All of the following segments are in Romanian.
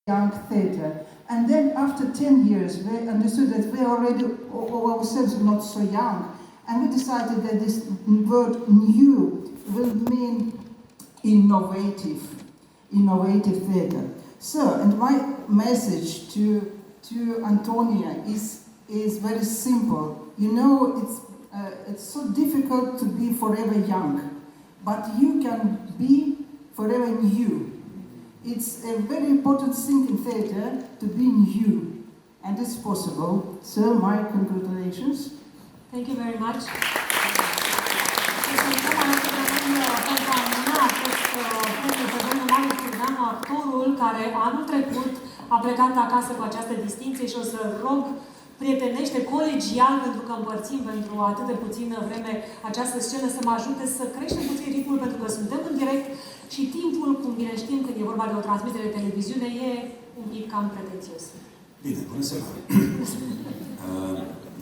young theatre. And then after 10 years, we understood that we already ourselves were not so young. And we decided that this word new will mean innovative theatre. So, and my message to Antonia is very simple. You know, it's so difficult to be forever young, but you can be forever new. It's a very important thing in theatre to be new, and it's possible. So, my congratulations. Thank you very much. Pentru a amâna acest premiu pe domnul Marius Cârdeanu, actorul care anul trecut a plecat acasă cu această distinție și o să rog prietenește, colegial, pentru că împărțim pentru atât de puțină vreme această scenă, să mă ajute să creștem puțin ritmul, pentru că suntem în direct și timpul, cum bine știm, când e vorba de o transmitere de televiziune, e un pic cam pretențios. Bine, bună seara!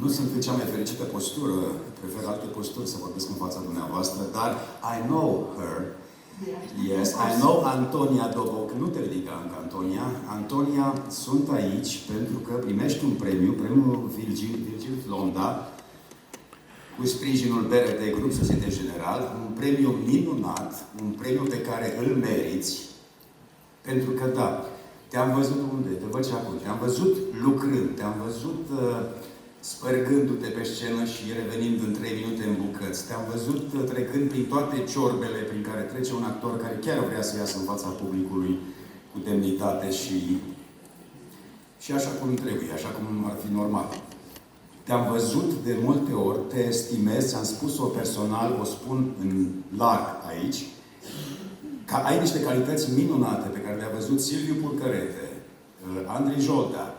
Nu sunt în cea mai fericită postură, prefer alte posturi să vorbesc în fața dumneavoastră, dar I know her. Yes, I know Antonia Doboc. Nu te ridica încă, Antonia. Antonia, sunt aici pentru că primești un premiu, premiul Virgil Flonda, cu sprijinul BRD Grup Societe General, un premiu minunat, un premiu pe care îl meriți, pentru că, da, te-am văzut unde? Te văd și acum. Te-am văzut lucrând, te-am văzut spărgându-te pe scenă și revenind în 3 minute în bucăți. Te-am văzut trecând prin toate ciorbele prin care trece un actor care chiar vrea să iasă în fața publicului cu demnitate și așa cum trebuie, așa cum ar fi normal. Te-am văzut de multe ori, te estimez, ți-am spus-o personal, o spun în larg aici, că ai niște calități minunate pe care le-a văzut Silviu Purcărete, Andrei Joldac,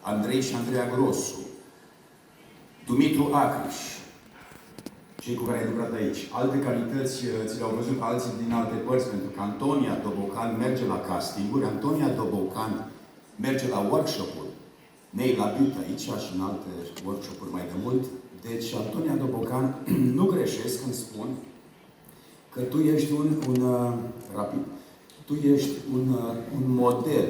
Andrei și Andreea Grosu, Dumitru Acriș, cei cu care ai lucrat aici. Alte calități ți le-au văzut alții din alte părți, pentru că Antonia Dobocan merge la castinguri, Antonia Dobocan merge la workshop-uri. Nei la Bit aici și în alte workshop-uri mai de mult. Deci, Antonia Dobocan, nu greșesc când spun că tu ești tu ești un model.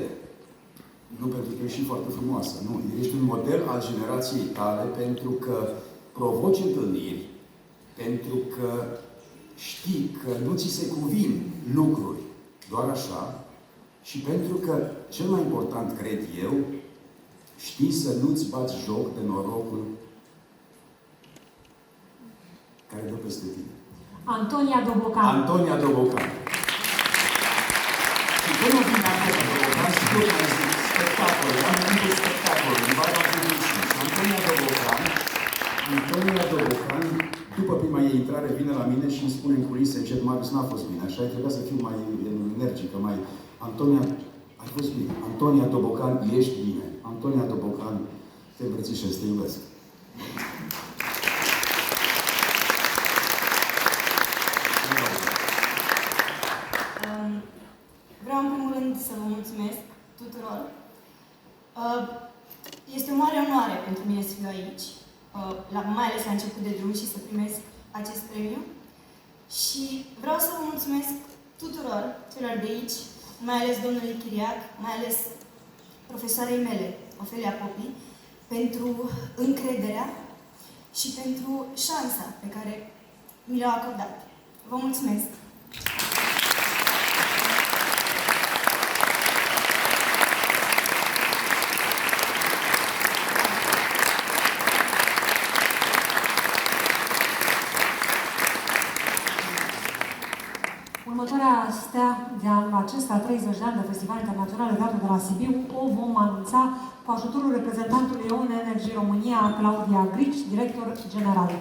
Nu pentru că ești și foarte frumoasă, nu. Ești un model al generației tale pentru că provoci întâlniri, pentru că știi că nu ți se cuvin lucruri doar așa și pentru că, cel mai important, cred eu, știi să nu-ți bați joc de norocul care dă peste tine. Antonia Dobocan. Antonia Dobocan. Și până vine Antonia Dobocan, știu că este spectacol, am venit de spectacol, în vara 2005. Antonia Dobocan, după prima ei intrare, vine la mine și îmi spune în culise, încet, Marius, n-a fost bine, așa, trebuia să fiu mai energică, mai... Antonia, ai fost bine. Antonia Dobocan, ești bine. Antonia Dobocan, te îmbrățișez, te iubesc. Vreau în primul rând să vă mulțumesc tuturor. Este o mare onoare pentru mine să fiu aici, mai ales la început de drum și să primesc acest premiu. Și vreau să vă mulțumesc tuturor celor de aici, mai ales domnului Chiriac, mai ales profesoarei mele, Ofelia Popi, pentru încrederea și pentru șansa pe care mi le-au acordat. Vă mulțumesc! Următoarea stea de anul acesta, 30 de ani de Festival Internațional de Teatru de la Sibiu, o vom anunța cu ajutorul reprezentantului ON Energy România, Claudia Grici, director general.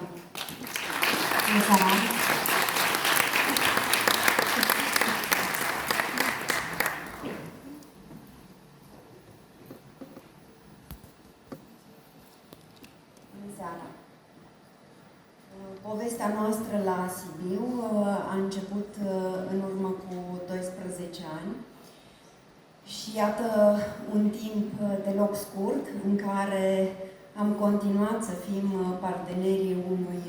Bună seara! Bună seara! Povestea noastră la Sibiu a început în urmă cu 12 ani și iată un timp deloc scurt în care am continuat să fim partenerii unui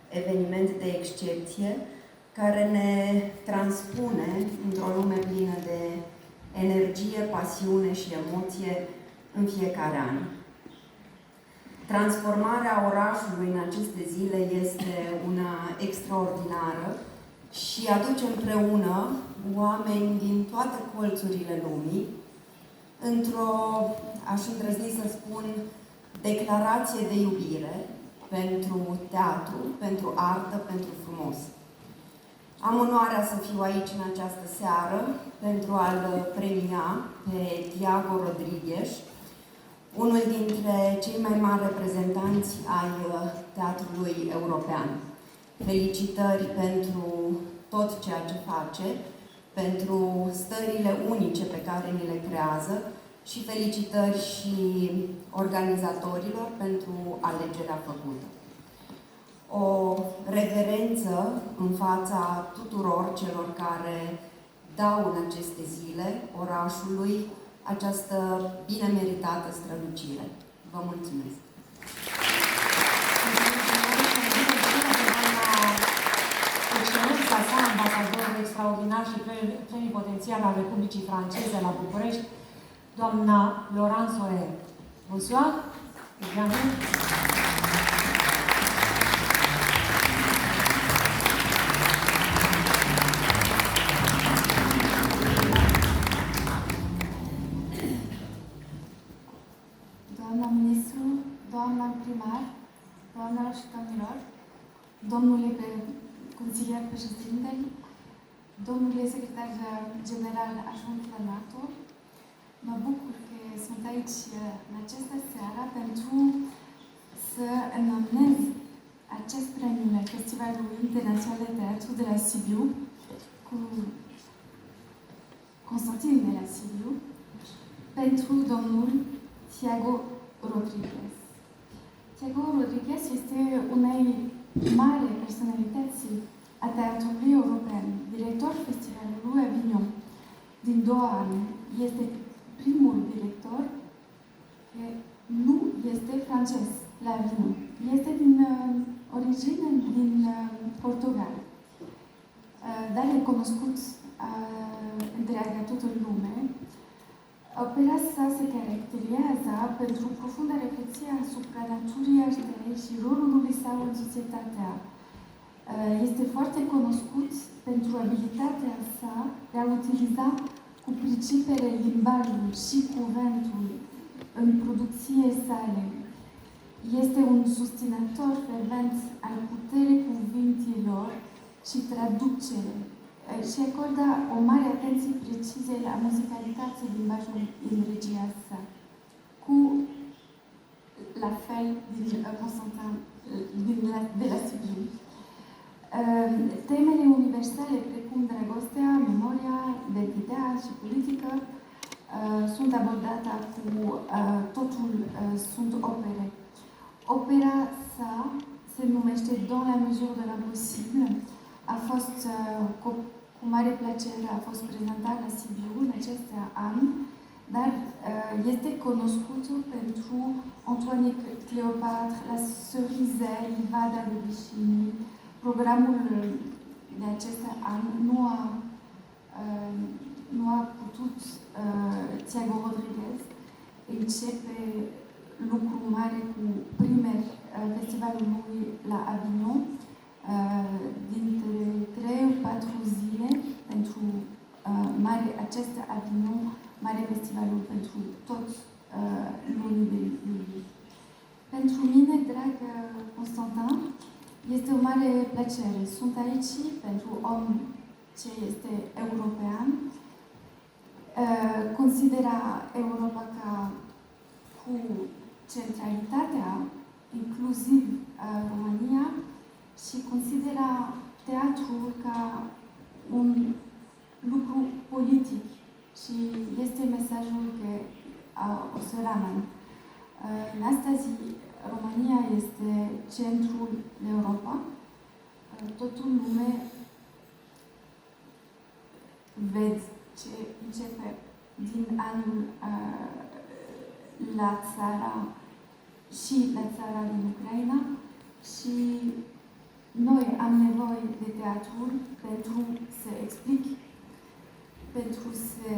eveniment de excepție care ne transpune într-o lume plină de energie, pasiune și emoție în fiecare an. Transformarea orașului în aceste zile este una extraordinară și aduce împreună oameni din toate colțurile lumii într-o, aș îndrăzni să spun, declarație de iubire pentru teatru, pentru artă, pentru frumos. Am onoarea să fiu aici în această seară pentru a-l premia pe Tiago Rodrigues, unul dintre cei mai mari reprezentanți ai teatrului european. Felicitări pentru tot ceea ce face, pentru stările unice pe care ni le creează și felicitări și organizatorilor pentru alegerea făcută. O reverență în fața tuturor celor care dau în aceste zile orașului această bine meritată strălucire. Vă mulțumesc! Excelența sa, ambasador extraordinar și plenipotențiar al Republicii Franceze la București, doamna Laurence Soler. Bonsoir, bienvenue. Doamna ministru, doamna primar, doamnelor și domnilor, domnule consilier președinte, domnule secretar general adjunct la NATO, mă bucur că sunt aici în această seară pentru să înamnez acest premiu la Festivalul Internațional de Teatru de la Sibiu cu Constantin de la Sibiu pentru domnul Tiago Rodrigues. Tiago Rodrigues este unei mari personalități a teatrului european, director Festivalului Avignon din 2 ani. Este primul director care nu este francez la Avignon. Este din origine din Portugal, dar e cunoscut întreaga toată lumea. Opera sa se caracterizează pentru profunda reflexie asupra naturii artei și rolului său în societatea. Este foarte cunoscut pentru abilitatea sa de a utiliza cu pricepere limbajul și cuvântul în producție sale. Este un susținător fervent al puterii cuvintelor și traducere și acordă o mare atenție precizie la muzicalitatea limbajului în regia sa, cu la fel din Constantin de la Sibiu. Temele universale precum dragostea, memoria, identitatea și politică sunt abordate cu totul sunt opere. Opera sa se numește Dans la mesure de l'impossible. A fost cu mare plăcere, a fost prezentat la Sibiu în aceste ani, dar este cunoscută pentru Antoine Cleopatra, La Ceriselle, Livada de Vicini. Programul de aceste ani nu a putut Tiago Rodrigues începe lucru mare cu primul festivalul lui la Avignon, dintre 3-4 zile pentru acest Avignon, mare festivalul pentru toți lunii de iulie. Pentru mine, dragă Constantin, este o mare plăcere. Sunt aici pentru om ce este european. Considera Europa ca cu centralitatea, inclusiv România, și considera teatrul ca un lucru politic și este mesajul că o să rămână. În astăzi, România este centrul Europa. Totul lume vede ce începe din anul la țara și la țara din Ucraina și noi am nevoie de teatrul pentru să explic, pentru să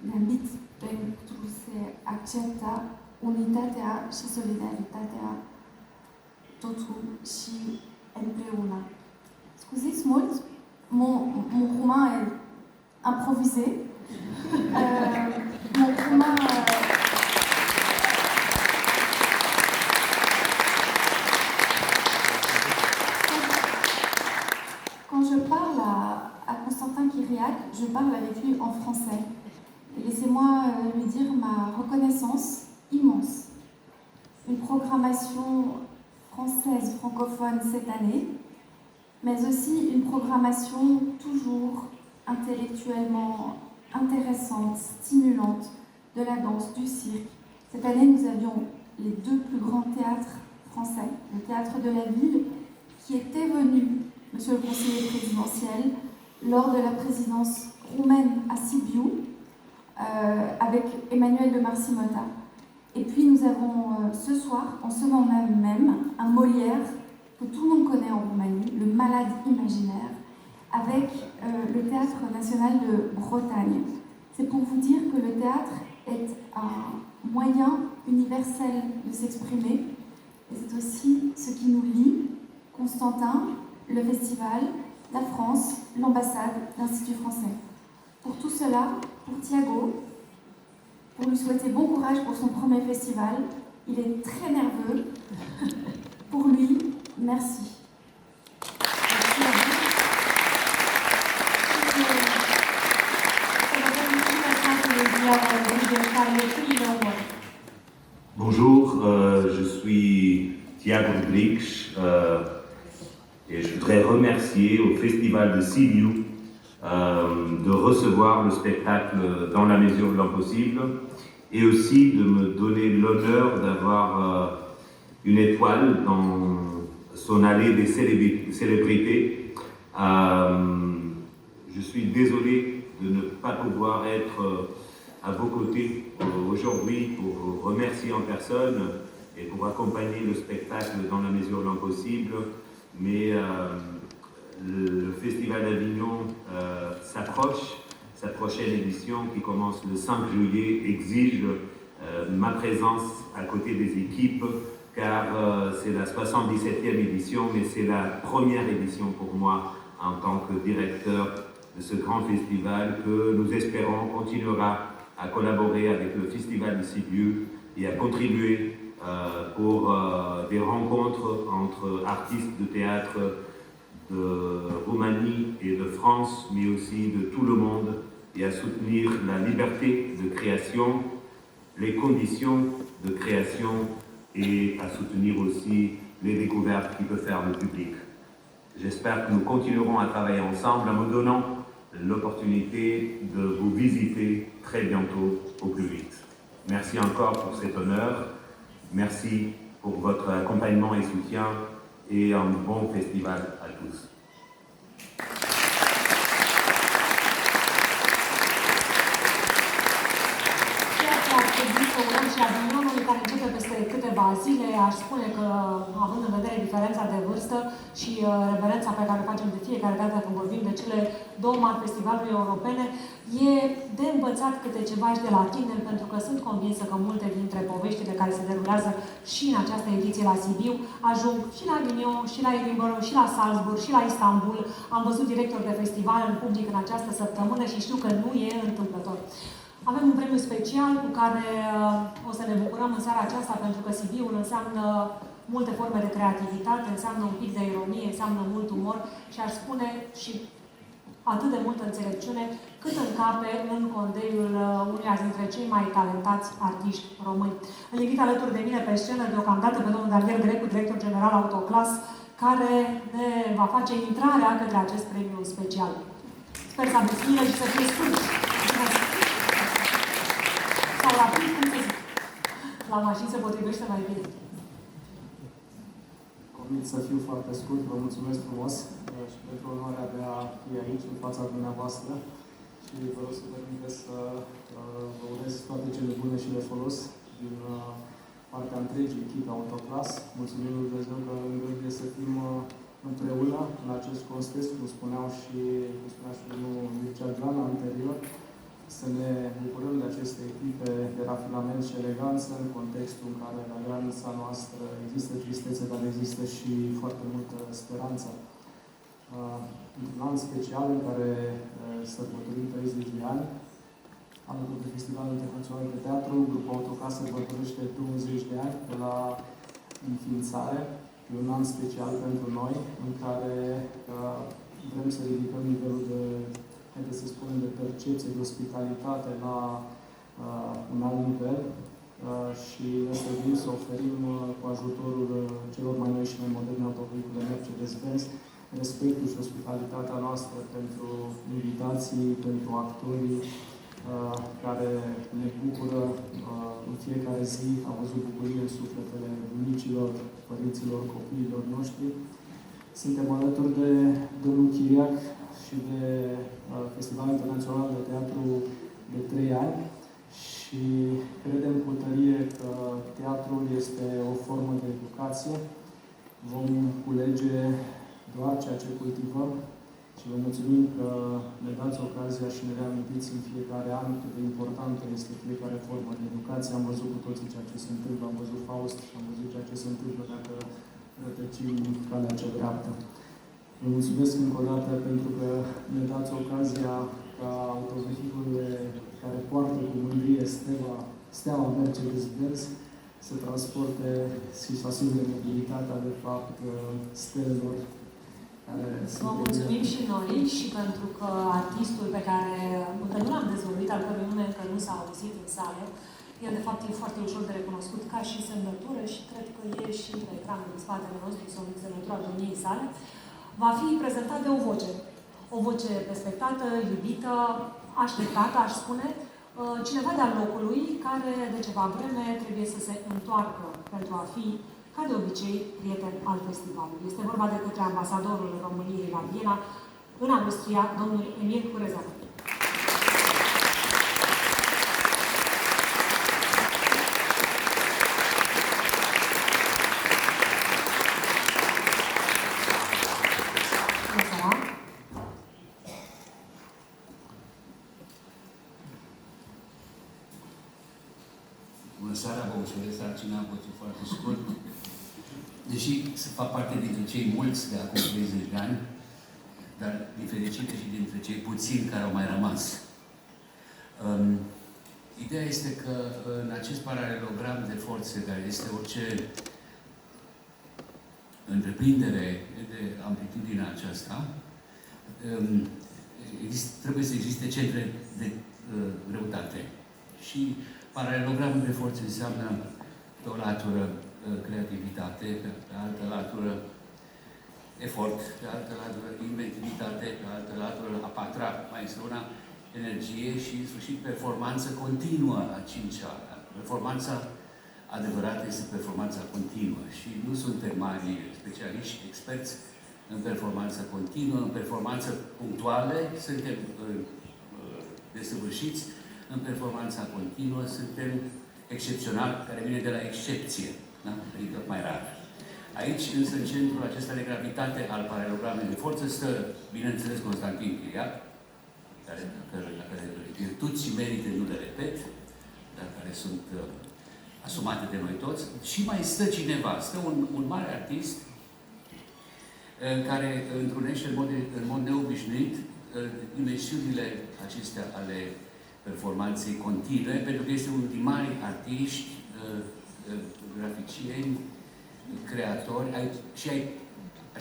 ne-ambit pentru se accepta unitatea și solidaritatea totul și împreună. Scuziți mult, mon roumain est improvisé. Mon roumain... Quand je parle à Constantin Kyriac, je parle avec lui en français. Et laissez-moi lui dire ma reconnaissance immense. Une programmation française francophone cette année, mais aussi une programmation toujours intellectuellement intéressante, stimulante, de la danse, du cirque. Cette année, nous avions les deux plus grands théâtres français, le Théâtre de la Ville, qui était venu, monsieur le conseiller présidentiel, lors de la présidence roumaine à Sibiu, avec Emmanuel de Marsimota. Et puis nous avons ce soir, en ce moment même, un Molière que tout le monde connaît en Roumanie, le Malade imaginaire, avec le Théâtre national de Bretagne. C'est pour vous dire que le théâtre est un moyen universel de s'exprimer, et c'est aussi ce qui nous lie, Constantin, le festival, la France, l'ambassade, l'Institut français. Pour tout cela, pour Thiago, pour lui souhaiter bon courage pour son premier festival, il est très nerveux. Pour lui, merci. Merci à vous. Bonjour, je suis Thiago Rodrigues et je voudrais remercier au Festival de Sibiu de recevoir le spectacle dans la mesure de l'impossible et aussi de me donner l'honneur d'avoir une étoile dans son allée des célébrités. Je suis désolé de ne pas pouvoir être à vos côtés aujourd'hui pour vous remercier en personne et pour accompagner le spectacle dans la mesure de l'impossible, mais le Festival d'Avignon s'approche. Sa prochaine édition, qui commence le 5 juillet, exige ma présence à côté des équipes, car c'est la 77e édition, mais c'est la première édition pour moi en tant que directeur de ce grand festival que nous espérons continuera à collaborer avec le Festival de Sibiu et à contribuer pour des rencontres entre artistes de théâtre de Roumanie et de France, mais aussi de tout le monde, et à soutenir la liberté de création, les conditions de création, et à soutenir aussi les découvertes qu'il peut faire le public. J'espère que nous continuerons à travailler ensemble en me donnant l'opportunité de vous visiter très bientôt au plus vite. Merci encore pour cet honneur. Merci pour votre accompagnement et soutien et un bon festival à tous. Și Avignonului, care începe peste câteva zile, aș spune că, având în vedere diferența de vârstă și reverența pe care o facem de fiecare dată când vorbim de cele două mari festivaluri europene, e de învățat câte ceva și de la tineri, pentru că sunt convinsă că multe dintre poveștile care se derulează și în această ediție la Sibiu ajung și la Avignon, și la Edinburgh, și la Salzburg, și la Istanbul. Am văzut directori de festival în public în această săptămână și știu că nu e întâmplător. Avem un premiu special cu care o să ne bucurăm în seara aceasta, pentru că Sibiul înseamnă multe forme de creativitate, înseamnă un pic de ironie, înseamnă mult umor și aș spune și atât de multă înțelepciune cât încape în condeiul unuia dintre cei mai talentați artiști români. Îl invit alături de mine pe scenă deocamdată pe domnul Daniel Grecu, director general Autoclass, care ne va face intrarea către acest premiu special. Sper să aveți milă și să fie scurți. Sau rapid, cum să zic. La mașini se potrivește mai bine. Promit să fiu foarte scurt, vă mulțumesc frumos și pentru onoarea de a fi aici, în fața dumneavoastră, și vă rog să permiteți să vă urez toate cele bune și de folos din partea întregii echipe Autoclass. Mulțumim lui Dumnezeu că îngăduie să fim împreună în acest context, cum spunea și domnul Mircea Joana anterior. să ne bucurăm de aceste echipe de rafinament și eleganță în contextul în care la granița noastră există tristețe, dar există și foarte multă speranță. Într-un an special în care sărbătorim 30 de ani, alături de Festivalul Internațional de Teatru, grupul Autocar sărbătorește 20 de ani de la înființare. E un an special pentru noi, în care vrem să ridicăm nivelul de, haideți să spunem, de percepție, de ospitalitate la un alt nivel și ne străduim să oferim cu ajutorul celor mai noi și mai moderne autovehicule Mercedes-Benz respectul și ospitalitatea noastră pentru invitații, pentru actorii care ne bucură în fiecare zi. Am văzut bucurie în sufletele bunicilor, părinților, copiilor noștri. Suntem alături de domnul Chiriac și de Festivalul Internațional de Teatru de 3 ani și credem cu tărie că teatrul este o formă de educație. Vom culege doar ceea ce cultivăm și vă mulțumim că ne dați ocazia și ne reamintiți în fiecare an cât de importantă este fiecare formă de educație. Am văzut cu toții ceea ce se întâmplă, am văzut Faust și am văzut ceea ce se întâmplă dacă rătăcim calea cea dreaptă. Vă mulțumesc încă o dată pentru că ne dați ocazia ca autovehiculele care poartă cu mândrie steaua Mercedes-Benz să transporte și să asigure mobilitatea, de fapt, stelelor care Vă mulțumim și noi și pentru că artistul pe care încă nu l-am dezvăluit, al cărui nume încă nu s-a auzit în sală, el de fapt e foarte ușor de recunoscut ca și semnătură și cred că e și pe ecranul din spatele nostru semnătura domniei sale, va fi prezentat de o voce. O voce respectată, iubită, așteptată, aș spune, cineva de-al locului care de ceva vreme trebuie să se întoarcă pentru a fi, ca de obicei, prieten al festivalului. Este vorba de către ambasadorul României la Viena, în Austria, domnul Emil Curezeanu. Bună seara, vă ușurez sarcina, pot fi foarte scurt. Deși să fac parte dintre cei mulți de acum 30 de ani, dar din fericire și dintre cei puțini care au mai rămas. Ideea este că în acest paralelogram de forțe, care este orice întreprindere de amplitudinea aceasta, trebuie să existe centre de greutate. Și paralelogramul de forțe înseamnă pe o latură creativitate, pe altă latură efort, pe altă latură inventivitate, pe altă latură a patra, mai este una, energie și, în sfârșit, performanță continuă a cincea. Performanța adevărată este performanța continuă și nu suntem mari specialiști, experți în performanță continuă, în performanță punctuale, suntem desăvârșiți, în performanța continuă, suntem excepționali, care vine de la excepție, da? Adică mai rar. Aici, însă, în centrul acesta de gravitate al paralelogramului de forță stă, bineînțeles, Constantin Chiriac, la care virtuți și merite nu le repet, dar care sunt asumate de noi toți. Și mai stă cineva, stă un mare artist care întrunește în mod neobișnuit dimensiunile acestea ale performanței continue, pentru că este unul din mari artiști, graficieni, creatori, și ai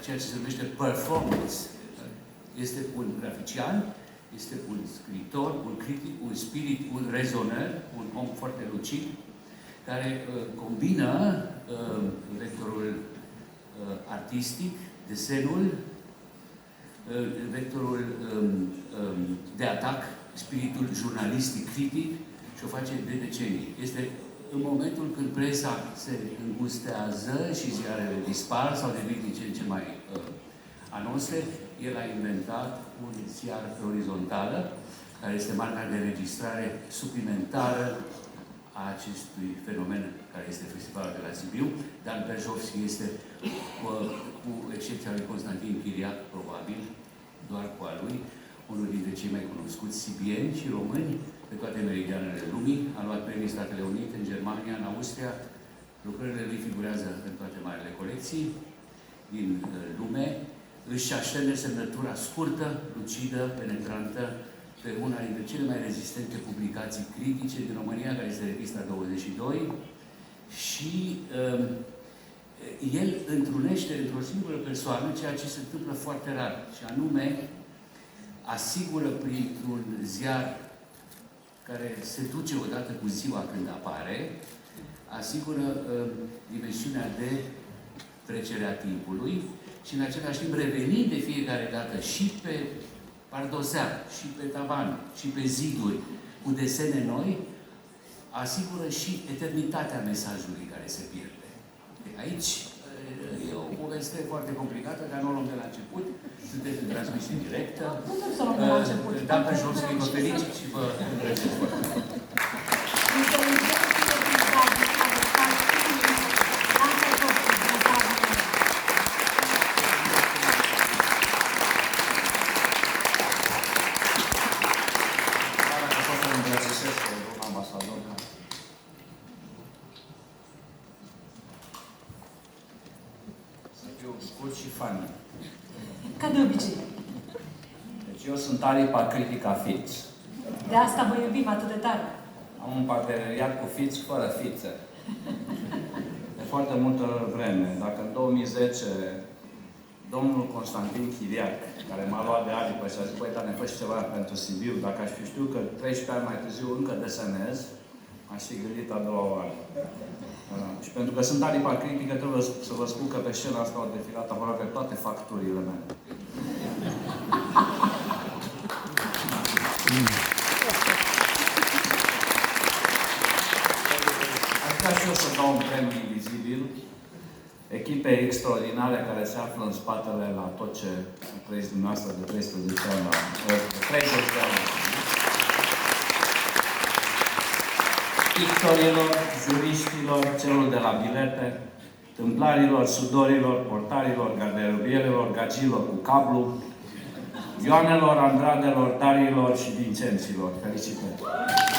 ceea ce se numește performance. Este un grafician, este un scriitor, un critic, un spirit, un rezonăr, un om foarte lucid, care combină vectorul artistic, desenul, vectorul de atac, spiritul jurnalistic, critic, și o face de decenii. Este în momentul când presa se îngustează și ziarele dispar sau devin din ce în ce mai anonse, el a inventat un ziar pe orizontală, care este marca de înregistrare suplimentară a acestui fenomen care este Festivalul de la Sibiu. Dan Perjovski este, cu excepția lui Constantin Chiriac, probabil, doar cu a lui, unul dintre cei mai cunoscuți sibieni și români pe toate meridianele lumii. A luat premii Statele Unite, în Germania, în Austria. Lucrările lui figurează în toate marile colecții din lume. Își așterne semnătura scurtă, lucidă, penetrantă, pe una dintre cele mai rezistente publicații critice din România, care este revista 22, și el întrunește într-o singură persoană ceea ce se întâmplă foarte rar, și anume asigură printr-un ziar care se duce odată cu ziua când apare, asigură dimensiunea de trecere a timpului și în același timp revenind de fiecare dată și pe pardozea, și pe tavan, și pe ziduri, cu desene noi, asigură și eternitatea mesajului care se pierde. Aici e o poveste foarte complicată, dar nu o luăm de la început. Sunteți în transmisie directă. Putem să o luăm de la început. Dar pe jos vă felicit și vă îndrăgesc foarte mult. Scurt și funny. Ca de obicei. Deci eu sunt aripa critica Fitz. De asta vă iubim atât de tare. Am un parteneriat cu Fitz fără fițe. De foarte multă vreme. Dacă în 2010 domnul Constantin Chiriac, care m-a luat de aripă și a zis, băi, dar ne faci ceva pentru Sibiu, dacă aș fi știut că 13 ani mai târziu încă desenez, aș fi gândit a doua oară. Și pentru că sunt aripa critică, trebuie să vă spun că pe scena asta au defilat aproape toate facturile mele. Aș vrea și eu să dau un premiu invizibil echipei extraordinare care se află în spatele la tot ce trăiți dumneavoastră de 13 ani, de 30 de ani. Pictorilor, juriștilor, celor de la bilete, tâmplarilor, sudorilor, portarilor, garderobierelor, gagilor cu cablu, Ioanelor, Andradelor, Darilor și Vincenților. Felicitări!